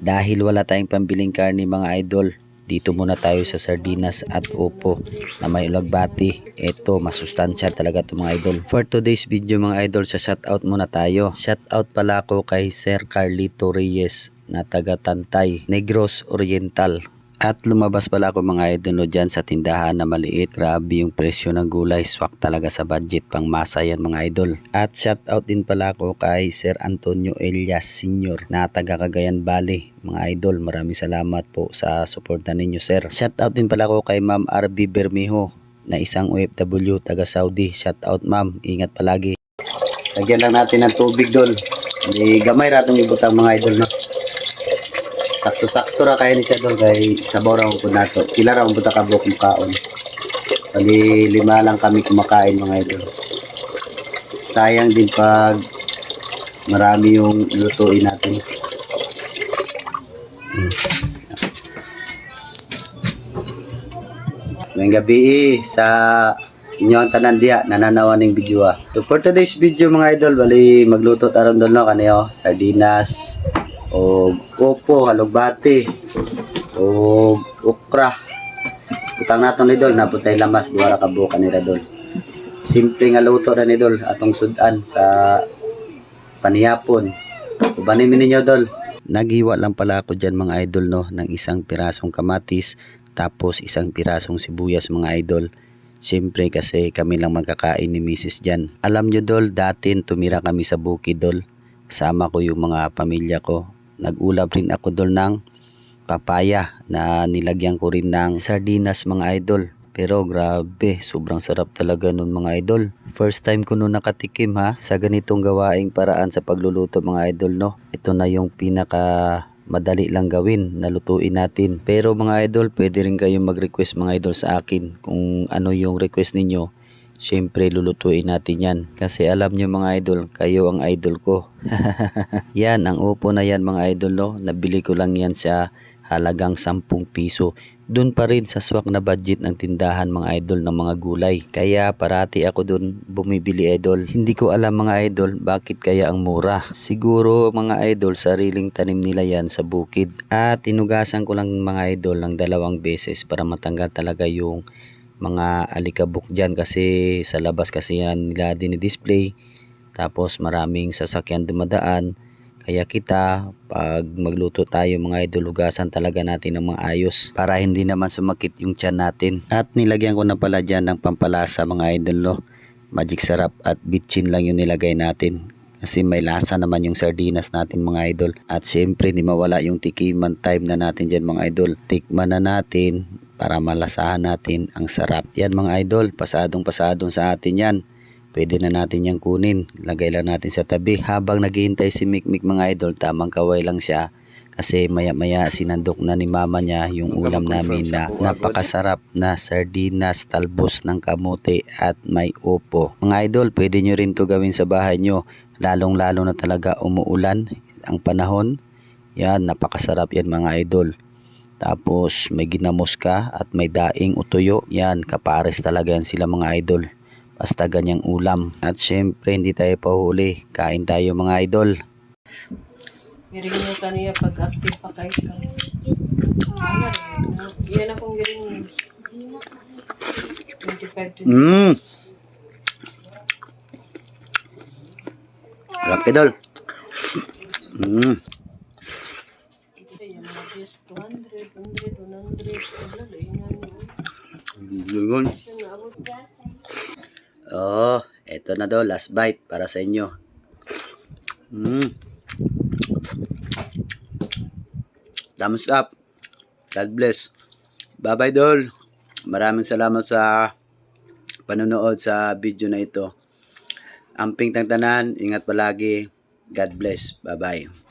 Dahil wala tayong pambiling karne mga idol, dito muna tayo sa sardinas at upo na may ulagbati. Ito, masustansya talaga ito mga idol. For today's video mga idol, sa shoutout muna tayo. Shoutout pala ako kay Sir Carlito Reyes na taga Tantay, Negros Oriental. At lumabas pala ako mga idol dyan sa tindahan na maliit. Grabe yung presyo ng gulay, swak talaga sa budget, pang masa yan mga idol. At shoutout din pala ako kay Sir Antonio Elias Sr. na taga Cagayan Valley. Mga idol, maraming salamat po sa suporta ninyo sir. Shoutout din pala ako kay Ma'am RB Bermejo na isang OFW taga Saudi. Shoutout ma'am, ingat palagi. Lagyan lang natin ng tubig doon. May gamay ratong ibutang mga idol no. Sakto-sakto ra kaya ni siya doon kay sabaw ra po nato. Pila ra buta ka buok kaon. Bali 5 lang kami kumakain mga idol. Sayang din pag marami yung lutuin natin. Ngayong gabi sa inyong tanan diha nananawan ng video. So for today's video mga idol, bali magluto taron doon no kaniyo sardinas o opo, halugbati o okra. Butang naton ni dol, naputay lamas duwa ra ka buka ni Radol. Simple nga luto ra ni dol atong sudan sa panihapon. Ubanin mi ninyo dol. Naghiwa lang pala ako dyan mga idol no ng isang pirasong kamatis tapos isang pirasong sibuyas mga idol. Siyempre kasi kami lang magkakain ni Mrs. dyan. Alam nyo dol, dati tumira kami sa bukid dol. Sama ko yung mga pamilya ko. Nag-ulap rin ako dol ng papaya na nilagyan ko rin ng sardinas mga idol. Pero grabe, sobrang sarap talaga nun mga idol. First time ko nun nakatikim ha sa ganitong gawaing paraan sa pagluluto mga idol no. Ito na yung pinaka madali lang gawin na lutuin natin. Pero mga idol, pwede rin kayong mag-request mga idol sa akin kung ano yung request ninyo. Siyempre lulutuin natin yan. Kasi alam nyo mga idol, kayo ang idol ko. Yan, ang upo na yan mga idol no. Nabili ko lang yan sa halagang 10 piso. Doon pa rin sa swak na budget ng tindahan mga idol ng mga gulay. Kaya parati ako doon bumibili idol. Hindi ko alam mga idol bakit kaya ang mura. Siguro mga idol sariling tanim nila yan sa bukid. At inugasan ko lang mga idol ng 2 beses para matanggal talaga yung mga alikabok dyan. Kasi sa labas kasi yan nila dinidisplay. Tapos maraming sasakyan dumadaan. Kaya kita, pag magluto tayo mga idol, hugasan talaga natin ng mga ayos para hindi naman sumakit yung tiyan natin. At nilagyan ko na pala dyan ng pampalasa mga idol no. Magic sarap at bitchin lang yung nilagay natin. Kasi may lasa naman yung sardinas natin mga idol. At syempre hindi mawala yung tikiman time na natin dyan mga idol. Tikman na natin para malasahan natin ang sarap. Yan mga idol, pasadong sa atin yan. Pwede na natin yang kunin. Lagay lang natin sa tabi. Habang naghihintay si Mikmik mga idol, tamang kaway lang siya. Kasi maya maya sinandok na ni mama niya yung ulam namin na napakasarap na sardinas, talbos ng kamote at may upo. Mga idol, pwede nyo rin to gawin sa bahay nyo. Lalong lalo na talaga umuulan ang panahon. Yan, napakasarap yan mga idol. Tapos may ginamos ka at may daing utuyo. Yan, kapares talaga yan sila mga idol. Basta ganyang ulam. At syempre hindi tayo pahuli. Kain tayo mga idol. Giring mo kaniya pag-active pa kayo ka. Yan akong giring. 25 Sarap idol. Yun. Oh, eto na daw, last bite para sa inyo. Thumbs up. God bless. Bye-bye, Dol. Maraming salamat sa panonood sa video na ito. Amping tangtanan, ingat palagi. God bless. Bye-bye.